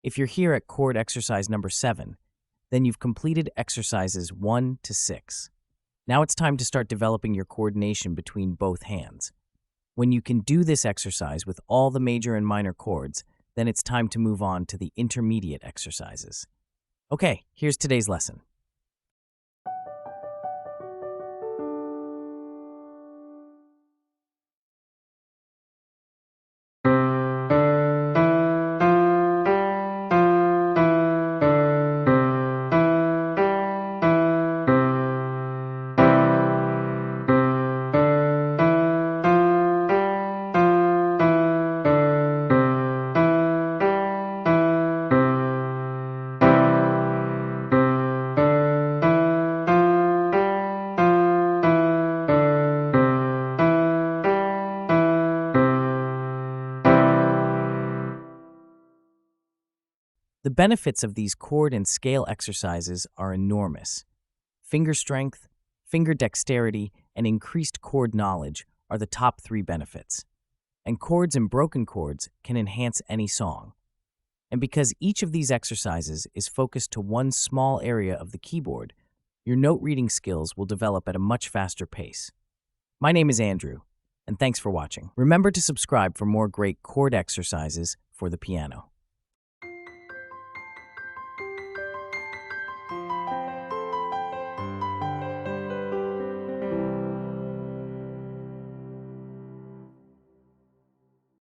If you're here at chord exercise number 7, then you've completed exercises 1 to 6. Now it's time to start developing your coordination between both hands. When you can do this exercise with all the major and minor chords, then it's time to move on to the intermediate exercises. Okay, here's today's lesson. The benefits of these chord and scale exercises are enormous. Finger strength, finger dexterity, and increased chord knowledge are the top 3 benefits. And chords and broken chords can enhance any song. And because each of these exercises is focused to one small area of the keyboard, your note reading skills will develop at a much faster pace. My name is Andrew, and thanks for watching. Remember to subscribe for more great chord exercises for the piano.